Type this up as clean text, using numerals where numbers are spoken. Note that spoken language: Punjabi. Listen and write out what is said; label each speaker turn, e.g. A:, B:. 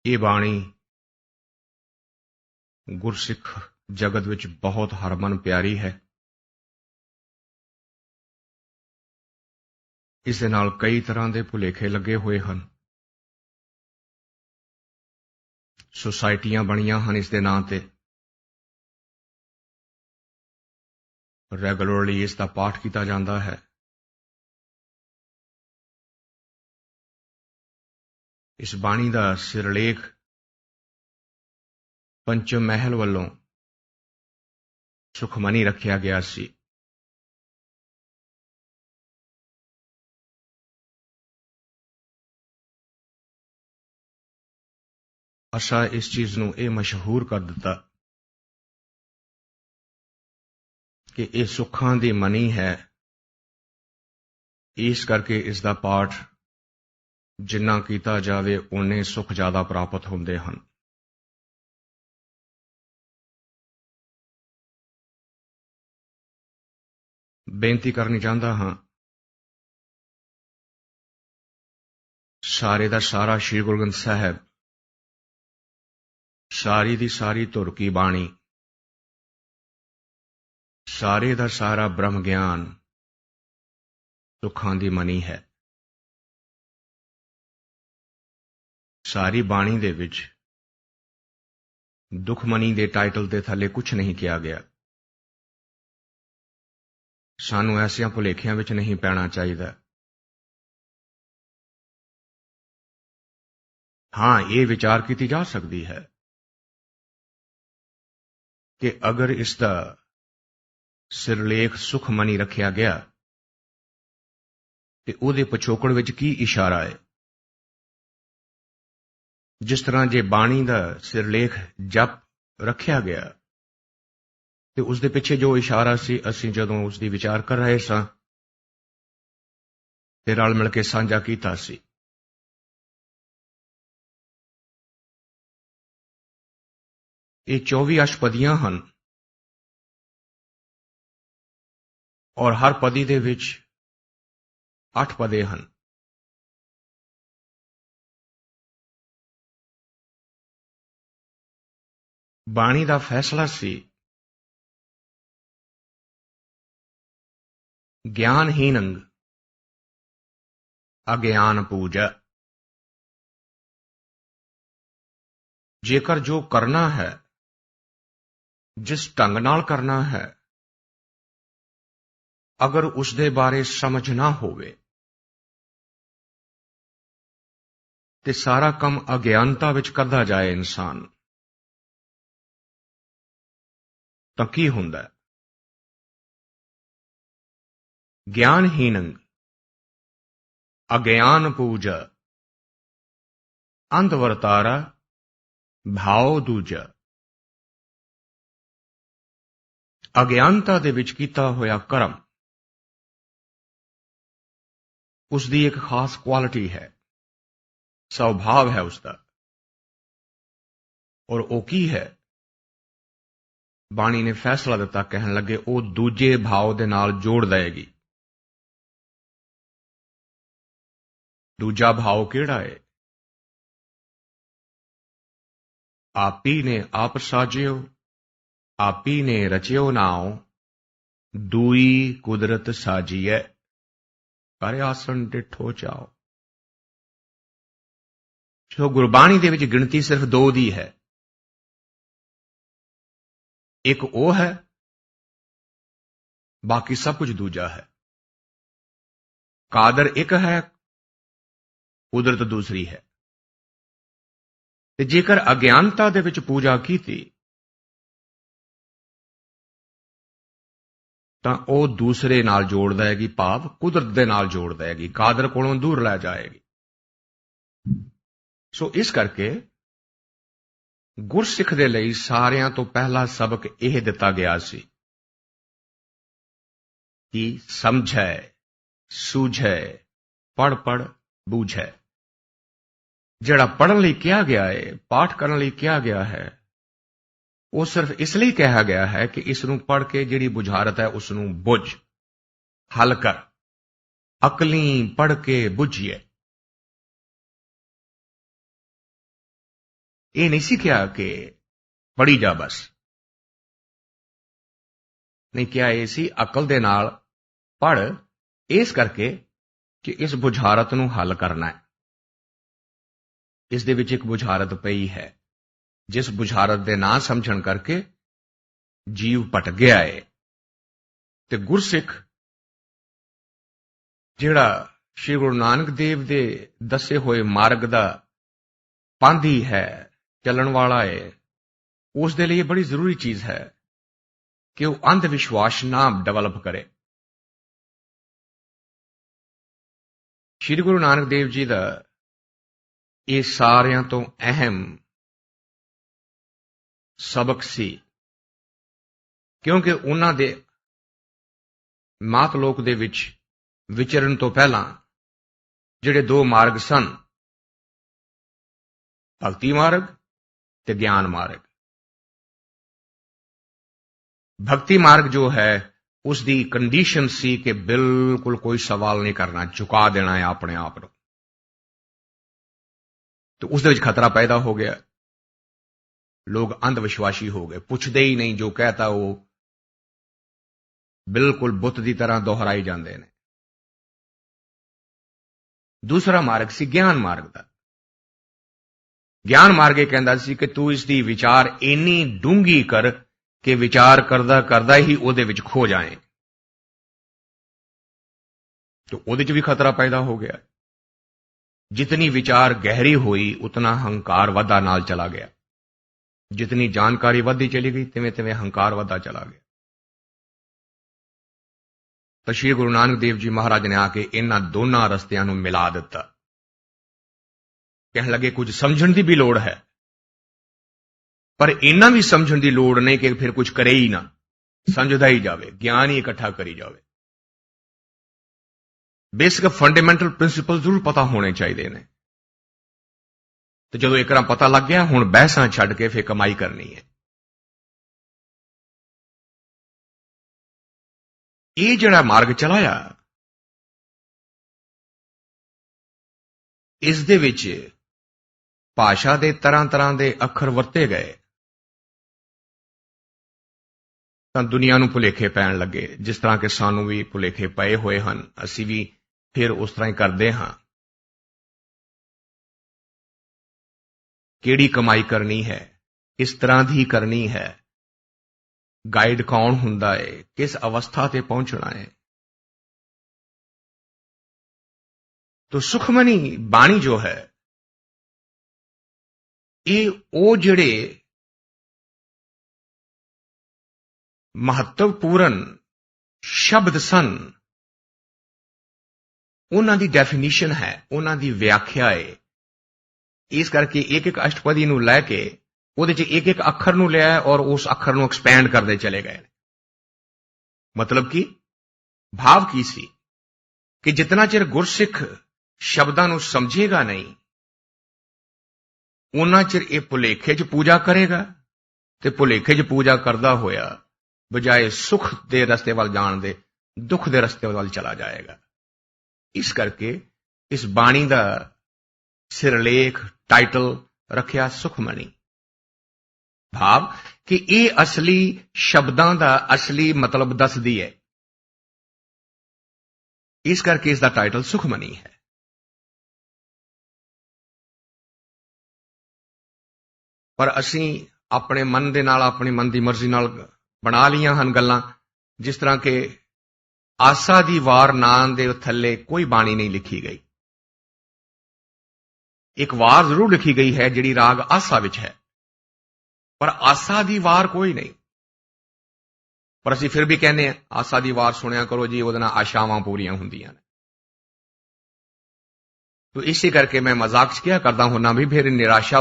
A: ਇਹ ਬਾਣੀ ਗੁਰਸਿੱਖ ਜਗਤ ਵਿੱਚ ਬਹੁਤ ਹਰਮਨ ਪਿਆਰੀ ਹੈ। ਇਸ ਦੇ ਨਾਲ ਕਈ ਤਰ੍ਹਾਂ ਦੇ ਭੁਲੇਖੇ ਲੱਗੇ ਹੋਏ ਹਨ। ਸੁਸਾਇਟੀਆਂ ਬਣੀਆਂ ਹਨ ਇਸ ਦੇ ਨਾਂ ਤੇ। ਰੈਗੂਲਰਲੀ ਇਸ ਦਾ ਪਾਠ ਕੀਤਾ ਜਾਂਦਾ ਹੈ। ਇਸ ਬਾਣੀ ਦਾ ਸਿਰਲੇਖ ਪੰਚਮ ਮਹਿਲ ਵੱਲੋਂ ਸੁਖਮਨੀ ਰੱਖਿਆ ਗਿਆ ਸੀ। ਅਸਾਂ ਇਸ ਚੀਜ਼ ਨੂੰ ਇਹ ਮਸ਼ਹੂਰ ਕਰ ਦਿੱਤਾ ਕਿ ਇਹ ਸੁੱਖਾਂ ਦੀ ਮਨੀ ਹੈ। ਇਸ ਕਰਕੇ ਇਸ ਦਾ ਪਾਠ ਜਿੰਨਾ ਕੀਤਾ ਜਾਵੇ ਓਨੇ ਸੁੱਖ ਜ਼ਿਆਦਾ ਪ੍ਰਾਪਤ ਹੁੰਦੇ ਹਨ। ਬੇਨਤੀ ਕਰਨੀ ਚਾਹੁੰਦਾ ਹਾਂ, ਸਾਰੇ ਦਾ ਸਾਰਾ ਸ਼੍ਰੀ ਗੁਰੂ ਗ੍ਰੰਥ ਸਾਹਿਬ, ਸਾਰੀ ਦੀ ਸਾਰੀ ਧੁਰ ਕੀ ਬਾਣੀ, ਸਾਰੇ ਦਾ ਸਾਰਾ ਬ੍ਰਹਮ ਗਿਆਨ ਸੁੱਖਾਂ ਦੀ ਮਨੀ ਹੈ। ਸਾਰੀ ਬਾਣੀ ਦੇ ਵਿੱਚ ਦੁਖਮਨੀ ਦੇ ਟਾਈਟਲ ਦੇ ਥੱਲੇ ਕੁਝ ਨਹੀਂ ਕਿਹਾ ਗਿਆ। ਸਾਨੂੰ ਐਸਿਆਂ ਭੁਲੇਖਿਆਂ ਵਿੱਚ ਨਹੀਂ ਪੈਣਾ ਚਾਹੀਦਾ। ਹਾਂ, ਇਹ ਵਿਚਾਰ ਕੀਤੀ ਜਾ ਸਕਦੀ ਹੈ ਕਿ ਅਗਰ ਇਸ ਦਾ ਸਿਰਲੇਖ ਸੁਖਮਨੀ ਰੱਖਿਆ ਗਿਆ ਤੇ ਉਹਦੇ ਪਿਛੋਕੜ ਵਿੱਚ ਕੀ ਇਸ਼ਾਰਾ ਹੈ। ਜਿਸ ਤਰ੍ਹਾਂ ਜੇ ਬਾਣੀ ਦਾ ਸਿਰਲੇਖ ਜਪ ਰੱਖਿਆ ਗਿਆ ਤੇ ਉਸ ਦੇ ਪਿੱਛੇ ਜੋ ਇਸ਼ਾਰਾ ਸੀ, ਅਸੀਂ ਜਦੋਂ ਉਸ ਦੀ ਵਿਚਾਰ ਕਰ ਰਹੇ ਸਾਂ ਤੇ ਰਲ ਮਿਲ ਕੇ ਸਾਂਝਾ ਕੀਤਾ ਸੀ। ਇਹ 24 ਅਸ਼ਟਪਦੀਆਂ ਹਨ ਔਰ ਹਰ ਪਦੀ ਦੇ ਵਿੱਚ 8 ਪਦੇ ਹਨ। ਬਾਣੀ ਦਾ ਫੈਸਲਾ ਸੀ ਗਿਆਨਹੀਨੰ ਅਗਿਆਨ ਪੂਜਾ। ਜੇਕਰ ਜੋ ਕਰਨਾ ਹੈ, ਜਿਸ ਢੰਗ ਨਾਲ ਕਰਨਾ ਹੈ, ਅਗਰ ਉਸ ਦੇ ਬਾਰੇ ਸਮਝ ਨਾ ਹੋਵੇ ਤੇ ਸਾਰਾ ਕੰਮ ਅਗਿਆਨਤਾ ਵਿੱਚ ਕਰਦਾ ਜਾਏ ਇਨਸਾਨ, ਤਾਂ ਕੀ ਹੁੰਦਾ? ਗਿਆਨਹੀਨੰ ਅਗਿਆਨ ਪੂਜਾ, ਅੰਧ ਵਰਤਾਰਾ ਭਾਉ ਦੂਜਾ। ਅਗਿਆਨਤਾ ਦੇ ਵਿੱਚ ਕੀਤਾ ਹੋਇਆ ਕਰਮ ਉਸ ਦੀ ਇੱਕ ਖਾਸ ਕੁਆਲਿਟੀ ਹੈ, ਸੁਭਾਅ ਹੈ ਉਸਦਾ। ਔਰ ਉਹ ਕੀ ਹੈ? ਬਾਣੀ ਨੇ ਫੈਸਲਾ ਦਿੱਤਾ, ਕਹਿਣ ਲੱਗੇ ਉਹ ਦੂਜੇ ਭਾਵ ਦੇ ਨਾਲ ਜੋੜ ਦੇਗੀ। ਦੂਜਾ ਭਾਵ ਕਿਹੜਾ ਹੈ? ਆਪੀ ਨੇ ਆਪ ਸਾਜਿਓ, ਆਪੀ ਨੇ ਰਚਿਓ ਨਾਉ, ਦੂਈ ਕੁਦਰਤ ਸਾਜੀਐ, ਕਰ ਆਸਣ ਡਿਠੋ ਚਾਓ। ਸੋ ਗੁਰਬਾਣੀ ਦੇ ਵਿੱਚ ਗਿਣਤੀ ਸਿਰਫ 2 ਦੀ ਹੈ। ਇੱਕ ਉਹ ਹੈ, ਬਾਕੀ ਸਭ ਕੁਝ ਦੂਜਾ ਹੈ। ਕਾਦਰ ਇੱਕ ਹੈ, ਕੁਦਰਤ ਦੂਸਰੀ ਹੈ। ਤੇ ਜੇਕਰ ਅਗਿਆਨਤਾ ਦੇ ਵਿੱਚ ਪੂਜਾ ਕੀਤੀ ਤਾਂ ਉਹ ਦੂਸਰੇ ਨਾਲ ਜੋੜ ਦੇਗੀ, ਭਾਵ ਕੁਦਰਤ ਦੇ ਨਾਲ ਜੋੜ ਦੇਗੀ, ਕਾਦਰ ਕੋਲੋਂ ਦੂਰ ਲੈ ਜਾਏਗੀ। ਸੋ ਇਸ ਕਰਕੇ ਗੁਰਸਿੱਖ ਦੇ ਲਈ ਸਾਰਿਆਂ ਤੋਂ ਪਹਿਲਾ ਸਬਕ ਇਹ ਦਿੱਤਾ ਗਿਆ ਸੀ ਕਿ ਸਮਝੈ, ਸੂਝੈ, ਪੜ੍ਹ ਪੜ੍ਹ ਬੂਝੈ। ਜਿਹੜਾ ਪੜ੍ਹਨ ਲਈ ਕਿਹਾ ਗਿਆ ਹੈ, ਪਾਠ ਕਰਨ ਲਈ ਕਿਹਾ ਗਿਆ ਹੈ, ਉਹ ਸਿਰਫ ਇਸ ਲਈ ਕਿਹਾ ਗਿਆ ਹੈ ਕਿ ਇਸ ਨੂੰ ਪੜ੍ਹ ਕੇ ਜਿਹੜੀ ਬੁਝਾਰਤ ਹੈ ਉਸ ਨੂੰ ਬੁੱਝ, ਹੱਲ ਕਰ। ਅਕਲੀ ਪੜ੍ਹ ਕੇ ਬੁਝੀਏ। ਇਹ ਨਹੀਂ ਸੀ ਕਿਹਾ ਕਿ ਪੜ੍ਹੀ ਜਾ ਬਸ, ਨਹੀਂ ਕਿਹਾ ਇਹ ਸੀ ਅਕਲ ਦੇ ਨਾਲ ਪੜ੍ਹ, ਇਸ ਕਰਕੇ ਕਿ ਇਸ ਬੁਝਾਰਤ ਨੂੰ ਹੱਲ ਕਰਨਾ ਹੈ। ਇਸ ਦੇ ਵਿੱਚ ਇੱਕ ਬੁਝਾਰਤ ਪਈ ਹੈ, ਜਿਸ ਬੁਝਾਰਤ ਦੇ ਨਾ ਸਮਝਣ ਕਰਕੇ ਜੀਵ ਭਟਕ ਗਿਆ ਹੈ। ਤੇ ਗੁਰਸਿੱਖ ਜਿਹੜਾ ਸ਼੍ਰੀ ਗੁਰੂ ਨਾਨਕ ਦੇਵ ਦੇ ਦੱਸੇ ਹੋਏ ਮਾਰਗ ਦਾ ਪਾਂਧੀ ਹੈ, ਚੱਲਣ ਵਾਲਾ ਹੈ, ਉਸ ਦੇ ਲਈ ਇਹ ਬੜੀ ਜ਼ਰੂਰੀ ਚੀਜ਼ ਹੈ ਕਿ ਉਹ ਅੰਧ ਵਿਸ਼ਵਾਸ ਨਾ ਡਿਵੈਲਪ ਕਰੇ। ਸ਼੍ਰੀ ਗੁਰੂ ਨਾਨਕ ਦੇਵ ਜੀ ਦਾ ਇਹ ਸਾਰਿਆਂ ਤੋਂ ਅਹਿਮ ਸਬਕ ਸੀ, ਕਿਉਂਕਿ ਉਹਨਾਂ ਦੇ ਮਾਤ ਲੋਕ ਦੇ ਵਿੱਚ ਵਿਚਰਨ ਤੋਂ ਪਹਿਲਾਂ ਜਿਹੜੇ ਦੋ ਮਾਰਗ ਸਨ, ਭਗਤੀ ਮਾਰਗ ਤੇ ਗਿਆਨ ਮਾਰਗ। ਭਗਤੀ ਮਾਰਗ ਜੋ ਹੈ ਉਸ ਦੀ ਕੰਡੀਸ਼ਨ ਸੀ ਕਿ ਬਿਲਕੁਲ ਕੋਈ ਸਵਾਲ ਨਹੀਂ ਕਰਨਾ, ਝੁਕਾ ਦੇਣਾ ਹੈ ਆਪਣੇ ਆਪ ਨੂੰ। ਤੇ ਉਸ ਦੇ ਵਿੱਚ ਖਤਰਾ ਪੈਦਾ ਹੋ ਗਿਆ, ਲੋਕ ਅੰਧ ਵਿਸ਼ਵਾਸੀ ਹੋ ਗਏ, ਪੁੱਛਦੇ ਹੀ ਨਹੀਂ, ਜੋ ਕਹਤਾ ਉਹ ਬਿਲਕੁਲ ਬੁੱਤ ਦੀ ਤਰ੍ਹਾਂ ਦੁਹਰਾਈ ਜਾਂਦੇ ਨੇ। ਦੂਸਰਾ ਮਾਰਗ ਸੀ ਗਿਆਨ ਮਾਰਗ ਦਾ। ਗਿਆਨ ਮਾਰਗ ਇਹ ਕਹਿੰਦਾ ਸੀ ਕਿ ਤੂੰ ਇਸ ਦੀ ਵਿਚਾਰ ਇੰਨੀ ਡੂੰਘੀ ਕਰ ਕਿ ਵਿਚਾਰ ਕਰਦਾ ਕਰਦਾ ਹੀ ਉਹਦੇ ਵਿੱਚ ਖੋ ਜਾਏ। तो ਉਹਦੇ 'ਚ ਵੀ ਖਤਰਾ ਪੈਦਾ ਹੋ ਗਿਆ। जितनी विचार गहरी हुई उतना हंकार वधा नाल चला गया, जितनी जानकारी वधी चली गई तिवें तिवें हंकार वधा चला गया। तो श्री गुरु नानक देव जी महाराज ने आके इन्हां दोनों रस्तियां नूं मिला दिता। कहण लगे कुछ समझण दी भी लोड़ है, पर इन्ना भी समझण दी लोड़ नहीं कि फिर कुछ करे ही ना, समझदा ही जावे, ज्ञान ही इकट्ठा करी जावे। बेसिक फंडामेंटल प्रिंसिपल जरूर पता होने चाहिए ने। तो जो एक बार पता लग गया, हुण बहसां छड्ड के फिर कमाई करनी है। ये जिहड़ा मार्ग चलाया, इस दे विच भाषा दे तरह तरह के अखर वरते गए, तां दुनिया नूं भुलेखे पैण लगे, जिस तरह के सानू भी भुलेखे पए होए हन, असीं भी फिर उस तरह ही करते हाँ। किहड़ी कमाई करनी है, किस तरह की करनी है, गाइड कौन हुंदा है, किस अवस्था ते पहुंचना है। तो सुखमनी बाणी जो है, ये ओ जिहड़े महत्वपूर्ण शब्द सन, उन्हां दी डेफिनीशन है, उन्हां दी व्याख्या है। इस करके एक एक अष्टपदी नूं लैके उहदे च एक एक अखर नूं लिया और उस अखर नूं एक्सपैंड करते चले गए। मतलब कि भाव की सी कि जितना चिर गुरसिख शब्दां नूं समझेगा नहीं, उन्ना चिर ये भुलेखे च पूजा करेगा, ते भुलेखे च पूजा करदा होया बजाय सुख दे रस्ते वाल जाण दे दुख दे रस्ते वाल चला जाएगा। इस करके इस बाणी का सिरलेख टाइटल रखिया सुखमणी। भाव कि ये असली शब्दां का असली मतलब दसदी है, इस करके इसका टाइटल सुखमणी है। पर असीं अपने मन दे नाल, अपनी मन की मर्जी नाल बना लियां हन गल्लां, जिस तरह के आसा दी वार नां दे थल्ले कोई बाणी नहीं लिखी गई। एक वार जरूर लिखी गई है जिहड़ी राग आसा विच है, पर आसा दी वार कोई नहीं। पर असीं फिर भी कहने आसा दी वार सुनिया करो जी, उहदे नाल आशावां पूरीआं हुंदियां ने। तो इसे करके मैं मजाक च क्या करदा हुन्ना भी फिर निराशा